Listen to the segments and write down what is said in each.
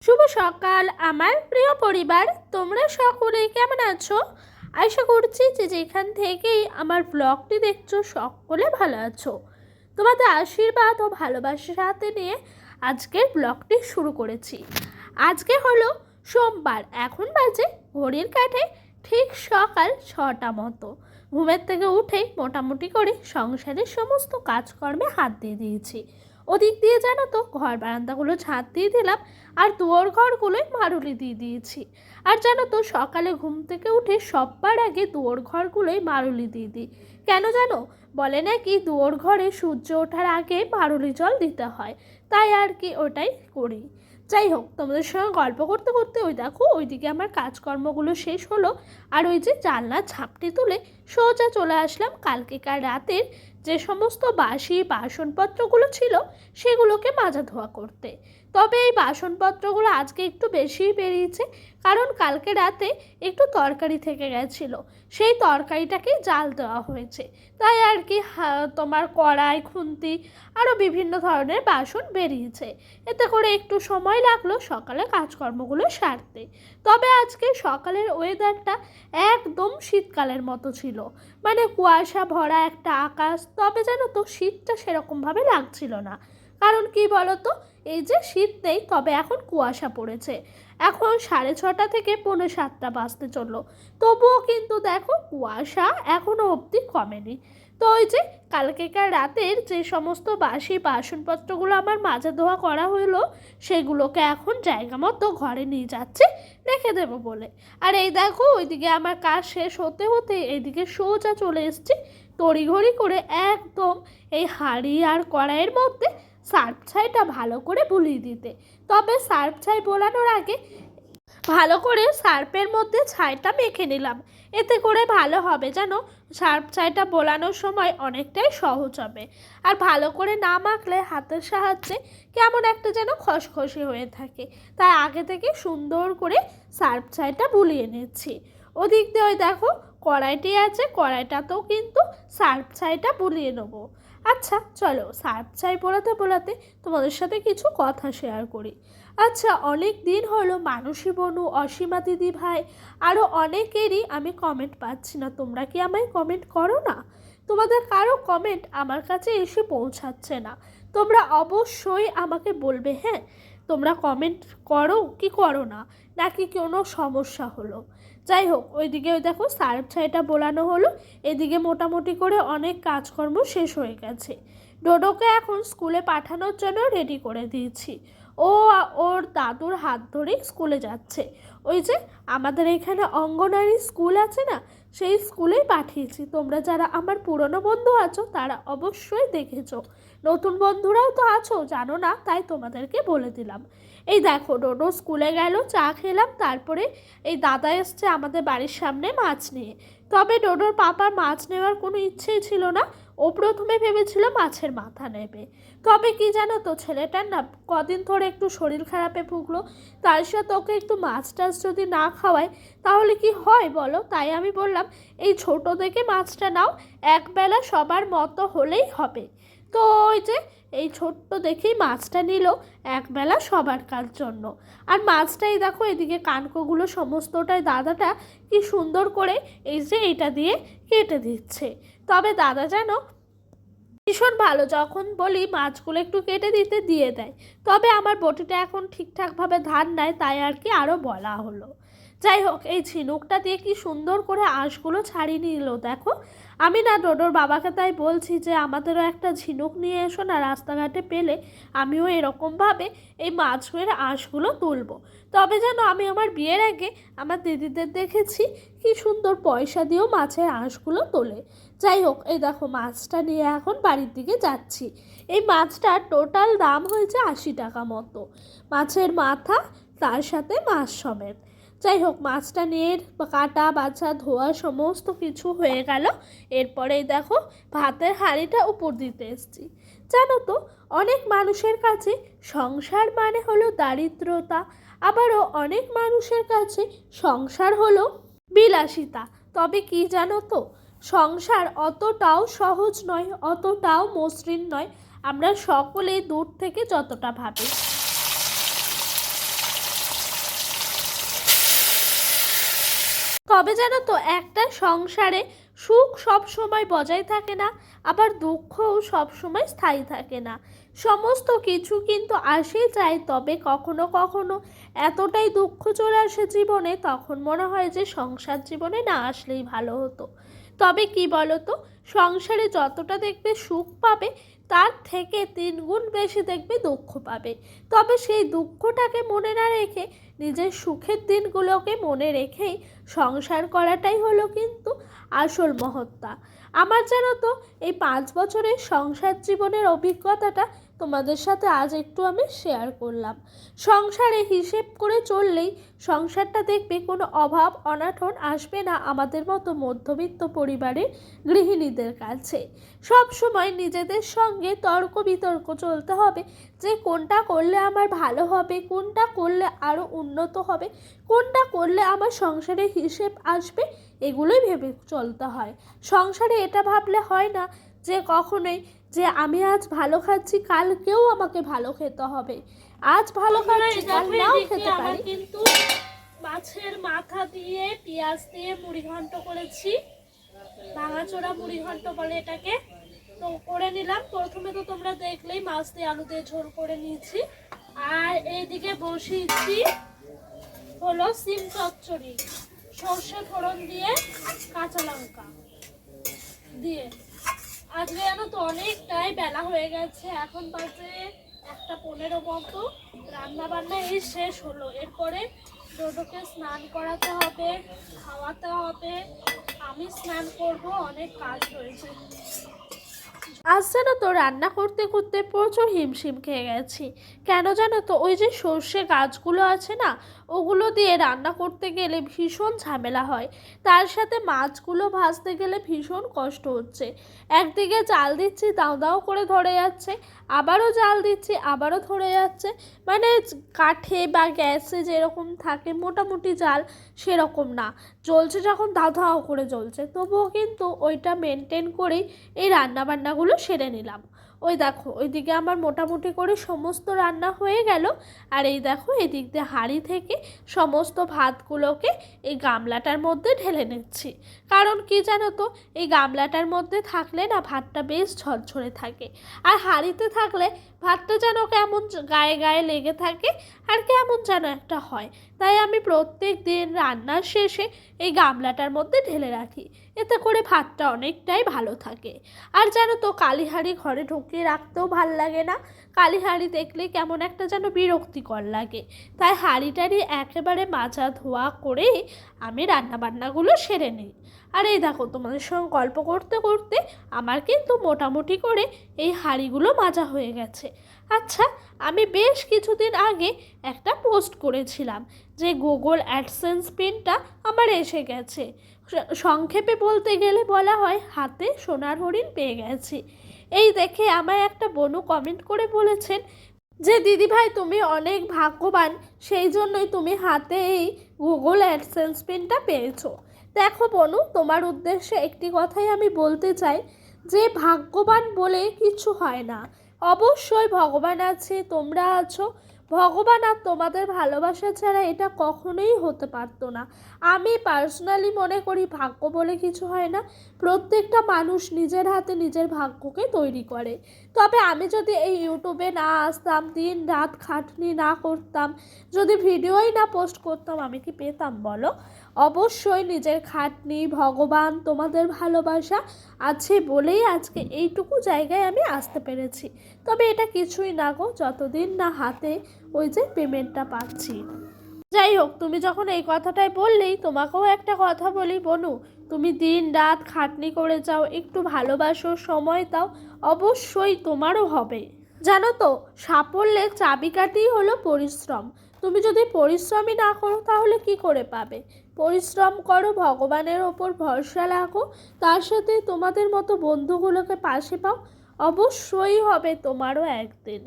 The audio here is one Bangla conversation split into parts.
শুভ সকাল আমার প্রিয় পরিবার, তোমরা সকলেই কেমন আছো? আশা করছি যে যেখান থেকেই আমার ব্লগটি দেখছো সকলে ভালো আছো। তোমাদের আশীর্বাদ ও ভালোবাসার হাতে নিয়ে আজকের ব্লগটি শুরু করেছি। আজকে হলো সোমবার, এখন বাজে ঘড়ির কাঁটায় ঠিক সকাল 6টা মতো। ঘুমের থেকে উঠেই মোটামুটি করে সংসারের সমস্ত কাজকর্মে হাত দিয়ে দিয়েছি। ওদিক দিয়ে জানো তো ঘর বারান্দাগুলো ঝাঁট দিয়ে দিলাম, আর দুয়ার ঘরগুলোই মারুলি দিয়ে দিয়েছি। আর জানো তো সকালে ঘুম থেকে উঠে সবার আগে দুয়ার ঘরগুলোই মারুলি দিয়ে দিই। কেন জানো? বলে নাকি দুয়ার ঘরে সূর্য ওঠার আগে মারুলি জল দিতে হয়, তাই আর কি ওটাই করি। যাই হোক, তোমাদের সঙ্গে গল্প করতে করতে ওই দেখো ওইদিকে আমার কাজকর্মগুলো শেষ হলো। আর ওই যে জানলার ঝাপটি তুলে সোজা চলে আসলাম কালকেকার রাতের যে সমস্ত বাসি বাসনপত্রগুলো ছিল সেগুলোকে মাজা ধোয়া করতে। তবে এই বাসনপত্রগুলো আজকে একটু বেশিই বেরিয়েছে, কারণ কালকে রাতে একটু তরকারি থেকে গেছিলো, সেই তরকারিটাকেই জাল দেওয়া হয়েছে। তাই আর কি তোমার কড়াই, খুন্তি আরও বিভিন্ন ধরনের বাসন বেরিয়েছে। এতে করে একটু সময় লাগলো সকালে কাজকর্মগুলো সারতে। তবে আজকে সকালের ওয়েদারটা একদম শীতকালের মতো ছিল, মানে কুয়াশা ভরা একটা আকাশ। তবে জানো তো শীতটা সেরকমভাবে লাগছিল না, কারণ কি বলতো, এই যে শীত নেই, তবে এখন কুয়াশা পড়েছে। এখন 6:30 থেকে 6:45 বাজতে চললো, তবুও কিন্তু দেখো কুয়াশা এখনও অবধি কমেনি। তো ওই যে কালকেকার রাতের যে সমস্ত বাসি বাসনপত্রগুলো আমার মাজা ধোয়া করা হলো, সেগুলোকে এখন জায়গা মতো ঘরে নিয়ে যাচ্ছে রেখে দেবো বলে। আর এই দেখো ওইদিকে আমার কাজ শেষ হতে হতে এইদিকে সোজা চলে এসেছি তড়িঘড়ি করে একদম এই হাঁড়ি আর কড়াইয়ের মধ্যে সার্ফ ছাইটা ভালো করে বুলিয়ে দিতে। তবে সার্ফ ছাই বোলানোর আগে ভালো করে সার্ফের মধ্যে ছাইটা মেখে নিলাম, এতে করে ভালো হবে জানো, সার্ফ ছাইটা বোলানোর সময় অনেকটাই সহজ হবে। আর ভালো করে না মাখলে হাতের সাহায্যে কেমন একটা যেন খসখসে হয়ে থাকে, তাই আগে থেকে সুন্দর করে সার্ফ ছাইটা বুলিয়ে নিচ্ছি। ওদিক দিয়ে ওই দেখো কড়াইটি আছে, কড়াইটাতেও কিন্তু সার্ফ ছাইটা বুলিয়ে নেবো। আচ্ছা চলো, সার্ফ ছাই বোলাতে বোলাতে তোমাদের সাথে কিছু কথা শেয়ার করি। আচ্ছা, অনেক দিন হলো মানসী বনু, অসীমা দিদি ভাই আরও অনেকেরই আমি কমেন্ট পাচ্ছি না। তোমরা কি আমায় কমেন্ট করো না? তোমাদের কারো কমেন্ট আমার কাছে এসে পৌঁছাচ্ছে না। তোমরা অবশ্যই আমাকে বলবে, হ্যাঁ তোমরা কমেন্ট করো কি করো না, নাকি কোনো সমস্যা হলো। যাই হোক, ওইদিকে ওই দেখো সার্ফ ছাইটা বোলানো হলো, এদিকে মোটামুটি করে অনেক কাজকর্ম শেষ হয়ে গেছে। ডোডোকে এখন স্কুলে পাঠানোর জন্য রেডি করে দিয়েছি। ও ওর দাদুর হাত ধরেই স্কুলে যাচ্ছে। ওই যে আমাদের এখানে অঙ্গনওয়াড়ি স্কুল আছে না, সেই স্কুলেই পাঠিয়েছি। তোমরা যারা আমার পুরনো বন্ধু আছো তারা অবশ্যই দেখেছো, নতুন বন্ধুরাও তো আছো জানো না, তাই তোমাদেরকে বলে দিলাম। এই দেখো ডোডো স্কুলে গেল, চা খেলাম, তারপরে এই দাদা এসছে আমাদের বাড়ির সামনে মাছ নিয়ে। তবে ডোডোর পাপার মাছ নেওয়ার কোনো ইচ্ছেই ছিল না, ও প্রথমে ভেবেছিল মাছের মাথা নেবে। তবে কি জানো তো, ছেলেটার না কদিন ধরে একটু শরীর খারাপে ভুগলো, তার সাথে ওকে একটু মাছ টাছ যদি না খাওয়ায় তাহলে কি হয় বলো। তাই আমি বললাম এই ছোট দেখে মাছটা নাও, একবেলা সবার মতো হলেই হবে। তো ওই যে এই ছোট্ট দেখেই মাছটা নিল একবেলা সবার কার জন্য। আর মাছটাই দেখো এদিকে কানকোগুলো সমস্তটাই দাদাটা কি সুন্দর করে এই যে এইটা দিয়ে কেটে দিচ্ছে। তবে দাদা যেন ভীষণ ভালো, যখন বলি মাছগুলো একটু কেটে দিতে দিয়ে দেয়। তবে আমার বটিটা এখন ঠিকঠাকভাবে ধার নেয়, তাই আর কি আরও বলা হলো। যাই হোক, এই ঝিনুকটা দিয়ে কি সুন্দর করে আঁশগুলো ছাড়িয়ে নিল দেখো। আমি না ডোডোর বাবাকে তাই বলছি যে আমাদেরও একটা ঝিনুক নিয়ে এসো না, রাস্তাঘাটে পেলে আমিও এরকমভাবে এই মাছের আঁশগুলো তুলবো। তবে যেন আমি আমার বিয়ের আগে আমার দিদিদের দেখেছি কি সুন্দর পয়সা দিয়েও মাছের আঁশগুলো তোলে। যাই হোক, এই দেখো মাছটা নিয়ে এখন বাড়ির দিকে যাচ্ছি। এই মাছটার টোটাল দাম হয়েছে 80 টাকা মতো, মাছের মাথা তার সাথে মাছ সমেত। যাই হোক, মাছটা নিয়ে কাটা বাছা ধোয়া সমস্ত কিছু হয়ে গেল। এরপরেই দেখো ভাতের হাঁড়িটা উপর দিতে এসছি। জানো তো, অনেক মানুষের কাছে সংসার মানে হলো দারিদ্রতা, আবারও অনেক মানুষের কাছে সংসার হলো বিলাসিতা। তবে কি জানো তো, সংসার অতটাও সহজ নয়, অতটাও মসৃণ নয় আমরা সকলেই দূর থেকে যতটা ভাবি। তবে জানো তো একটা সংসারে সুখ সব সময় বজায় থাকে না, আবার দুঃখও সব সময় স্থায়ী থাকে না। সমস্ত কিছু কিন্তু আসেই যায়, তবে কখনো কখনো এতটাই দুঃখ চলে আসে জীবনে, তখন মনে হয় যে সংসার জীবনে না আসলেই ভালো হতো। তবে কি বলো তো, সংসারে যতটা দেখবে সুখ পাবে তার থেকে 3 গুণ বেশি দেখবে দুঃখ পাবে। তবে সেই দুঃখটাকে মনে না রেখে নিজের সুখের দিনগুলোকে মনে রেখেই সংসার করাটাই হলো কিন্তু আসল মহত্তা। আমার জানো তো এই 5 বছরের সংসার জীবনের অভিজ্ঞতাটা তোমাদের সাথে আজ একটু আমি শেয়ার করলাম। সংসারে হিসেব করে চললেই সংসারটা দেখবে কোনো অভাব অনাটন আসবে না আমাদের মতো মধ্যবিত্ত পরিবারের গৃহিণীদের কাছে। সব সময় নিজেদের সঙ্গে তর্ক বিতর্ক চলতে হবে যে কোনটা করলে আমার ভালো হবে, কোনটা করলে আরও উন্নত হবে, কোনটা করলে আমার সংসারে হিসেব আসবে, এগুলোই ভেবে চলতে হয়। সংসারে এটা ভাবলে হয় না যে কখনোই যে আমি আজ ভালো খাচ্ছি কালকেও আমাকে ভালো খেতে হবে, আজ ভালো খাচ্ছি কাল নাও খেতে পারি। কিন্তু মাছের মাথা দিয়ে পেঁয়াজ দিয়ে মুড়ি ঘন্ট করেছি, ভাঙাচোরা মুড়ি ঘন্ট বলে এটাকে। তো করে নিলাম, প্রথমে তো তোমরা দেখলেই মাছ দিয়ে আলু দিয়ে ঝোল করে নিয়েছি। আর এইদিকে বসিয়েছি হলো সিম চচ্চড়ি, সর্ষে ফোড়ন দিয়ে কাঁচা লঙ্কা দিয়ে। আজকে জানো তো অনেকটাই বেলা হয়ে গেছে, এখন বাজে 1:15 মতো। রান্না বান্না এই শেষ হলো, এরপরে ডোডোকে স্নান করাতে হবে, খাওয়াতে হবে, আমি স্নান করব, অনেক কাজ রয়েছে। আজ জানো তো রান্না করতে করতে প্রচুর হিমশিম খেয়ে গেছি। কেন জানো তো, ওই যে সর্ষে গাছগুলো আছে না, ওগুলো দিয়ে রান্না করতে গেলে ভীষণ ঝামেলা হয়, তার সাথে মাছগুলো ভাজতে গেলে ভীষণ কষ্ট হচ্ছে। একদিকে জাল দিচ্ছি দাও দাও করে ধরে যাচ্ছে, আবারও জাল দিচ্ছি আবারও ধরে যাচ্ছে। মানে কাঠে বা গ্যাসে যেরকম থাকে মোটামুটি জাল, সেরকম না, জ্বলছে যখন দাও দাও করে জ্বলছে, তবুও কিন্তু ওইটা মেনটেন করেই এই রান্নাবান্নাগুলো সেরে নিলাম। ওই দেখো ওইদিকে আমার মোটামুটি করে সমস্ত রান্না হয়ে গেল, আর এই দেখো এদিক দিয়ে হাঁড়ি থেকে সমস্ত ভাতগুলোকে এই গামলাটার মধ্যে ঢেলে নিচ্ছি। কারণ কি জানো তো, এই গামলাটার মধ্যে থাকলে না ভাতটা বেশ ঝরঝরে থাকে, আর হাঁড়িতে থাকলে ভাতটা যেন কেমন গায়ে গায়ে লেগে থাকে আর কেমন যেন একটা হয়। তাই আমি প্রত্যেক দিন রান্নার শেষে এই গামলাটার মধ্যে ঢেলে রাখি, এতে করে ভাতটা অনেকটাই ভালো থাকে। আর জানো তো কালি হাঁড়ি ঘরে ঢুকিয়ে রাখতেও ভাল লাগে না, কালি হাঁড়ি দেখলে কেমন একটা যেন বিরক্তিকর লাগে। তাই হাঁড়ি টাড়ি একেবারে মাজা ধোয়া করে আমি রান্নাবান্নাগুলো সেরে নিই। আর এই দেখো তোমাদের সঙ্গে গল্প করতে করতে আমার কিন্তু মোটামুটি করে এই হাঁড়িগুলো মাজা হয়ে গেছে। আচ্ছা, আমি বেশ কিছুদিন আগে একটা পোস্ট করেছিলাম যে গুগল অ্যাডসেন্স পিনটা আমার এসে গেছে। সংক্ষেপে বলতে গেলে বলা হয় হাতে সোনার হরিণ পেয়ে গেছি। এই দেখে আমায় একটা বনু কমেন্ট করে বলেছেন যে দিদিভাই তুমি অনেক ভাগ্যবান, সেই জন্যই তুমি হাতে এই গুগল অ্যাডসেন্স পিনটা পেয়েছো। দেখো বনু, তোমার উদ্দেশ্যে একটি কথাই আমি বলতে চাই যে ভাগ্যবান বলে কিছু হয় না, অবশ্যই ভগবান আছে, তোমরা আছো, ভগবান আর তোমাদের ভালোবাসা ছাড়া এটা কখনোই হতে পারতো না। আমি পার্সোনালি মনে করি ভাগ্য বলে কিছু হয় না, প্রত্যেকটা মানুষ নিজের হাতে নিজের ভাগ্যকে তৈরি করে। তবে আমি যদি এই ইউটিউবে না আসতাম, দিন রাত খাটনি না করতাম, যদি ভিডিওই না পোস্ট করতাম, আমি কি পেতাম বলো? অবশ্যই নিজের খাটনি, ভগবান, তোমাদের ভালোবাসা আছে বলেই আজকে এইটুকু জায়গায় আমি আসতে পেরেছি। তবে এটা কিছুই না গো, যতদিন না হাতে ওই যে পেমেন্টটা পাচ্ছি। যাই হোক, তুমি যখন এই কথাটাই বললেই তোমাকেও একটা কথা বলি বনু, তুমি দিন রাত খাটনি করে যাও, একটু ভালোবাসো, সময় দাও, অবশ্যই তোমারও হবে। জানো তো সাফল্যের চাবিকাঠিই হলো পরিশ্রম। তুমি যদি পরিশ্রমই না করো তাহলে কি করে পাবে? পরিশ্রম করো, ভগবানের ওপর ভরসা রাখো, তার সাথে তোমাদের মতো বন্ধুগুলোকে পাশে পাও, অবশ্যই হবে তোমারও একদিন।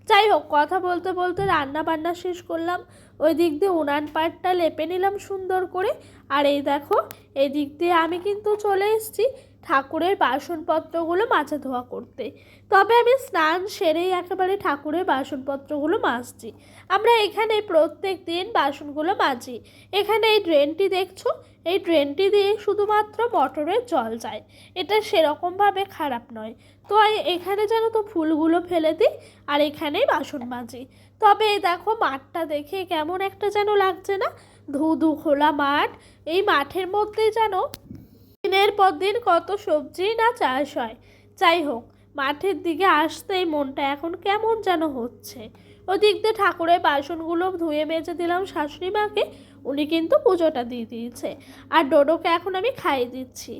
যাই হোক, কথা বলতে বলতে রান্না বান্না শেষ করলাম, ওই দিক দিয়ে উনান পাটটা লেপে নিলাম সুন্দর করে। আর এই দেখো এই দিক দিয়ে আমি কিন্তু চলে এসেছি ঠাকুরের বাসনপত্রগুলো মাজা ধোয়া করতে। তবে আমি স্নান সেরেই একেবারে ঠাকুরের বাসনপত্রগুলো মাজছি। আমরা এখানে প্রত্যেক দিন বাসনগুলো মাজি। এখানে এই ড্রেনটি দেখছো, এই ড্রেনটি দিয়ে শুধুমাত্র মোটরের জল যায়। এটা সেরকমভাবে খারাপ নয়। তো এখানে যেন তো ফুলগুলো ফেলে দিই আর এখানেই বাসন মাজি। তবে দেখো মাঠটা দেখে কেমন একটা যেন লাগছে না, ধু ধু খোলা মাঠ। এই মাঠের মধ্যে যেন দিনের পর দিন কত সবজি না চাষ হয়। যাই হোক, মাঠের দিকে আসতেই মনটা এখন কেমন যেন হচ্ছে। ওদিক দিয়ে ঠাকুরের বাসনগুলো ধুয়ে মেজে দিলাম শাশুড়ি মাকে, উনি কিন্তু পুজোটা দিয়ে দিয়েছে। আর ডোডোকে এখন আমি খাইয়ে দিচ্ছি।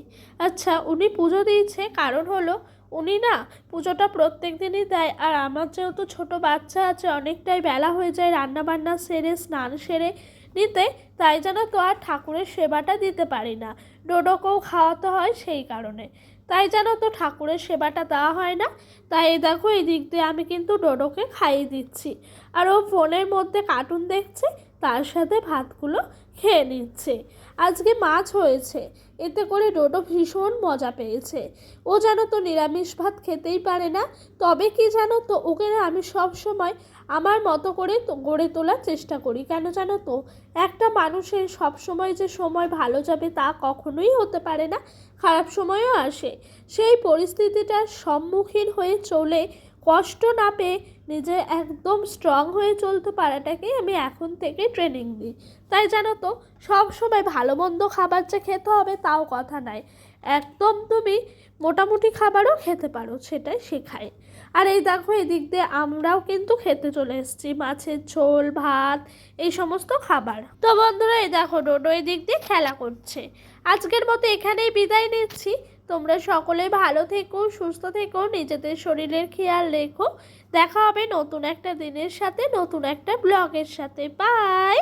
আচ্ছা, উনি পুজো দিয়েছে কারণ হলো উনি না পুজোটা প্রত্যেক দিনই দেয়। আর আমার যেহেতু ছোটো বাচ্চা আছে, অনেকটাই বেলা হয়ে যায় রান্না বান্না সেরে স্নান সেরে নিতে, তাই যেন তো আর ঠাকুরের সেবাটা দিতে পারি না। ডোডোকেও খাওয়াতে হয় সেই কারণে, তাই যেন তো ঠাকুরের সেবাটা দেওয়া হয় না। তাই দেখো এই দিক দিয়ে আমি কিন্তু ডোডোকে খাইয়ে দিচ্ছি, আর ও ফোনের মধ্যে কার্টুন দেখছে, তার সাথে ভাতগুলো খেয়ে নিচ্ছে। আজকে মাছ হয়েছে, এতে করে ডোডো ভীষণ মজা পেয়েছে। ও যেন তো নিরামিষ ভাত খেতেই পারে না। তবে কি জানো তো, ওকে না আমি সব সময় আমার মতো করে গড়ে তোলার চেষ্টা করি। কেন জানো তো, একটা মানুষের সব সময় যে সময় ভালো যাবে তা কখনোই হতে পারে না, খারাপ সময়ও আসে। সেই পরিস্থিতিটার সম্মুখীন হয়ে চলে কষ্ট না পেয়ে নিজে একদম স্ট্রং হয়ে চলতে পারাটাকেই আমি এখন থেকে ট্রেনিং দিই। তাই জানো তো, সব সময় ভালো মন্দ খাবার যে খেতে হবে তাও কথা নাই, একদম তুমি মোটামুটি খাবারও খেতে পারো, সেটাই শেখায়। আর এই দেখো এদিক দিয়ে আমরাও কিন্তু খেতে চলে এসেছি মাছের ঝোল ভাত এই সমস্ত খাবার। তো বন্ধুরা, এই দেখো ডোডো এই দিক দিয়ে খেলা করছে। আজকের মতো এখানেই বিদায় নিচ্ছি। তোমরা সকলে ভালো থেকো, সুস্থ থেকো, নিজেদের শরীরের খেয়াল রেখো। দেখা হবে নতুন একটা দিনের সাথে, নতুন একটা ব্লগের সাথে। বাই।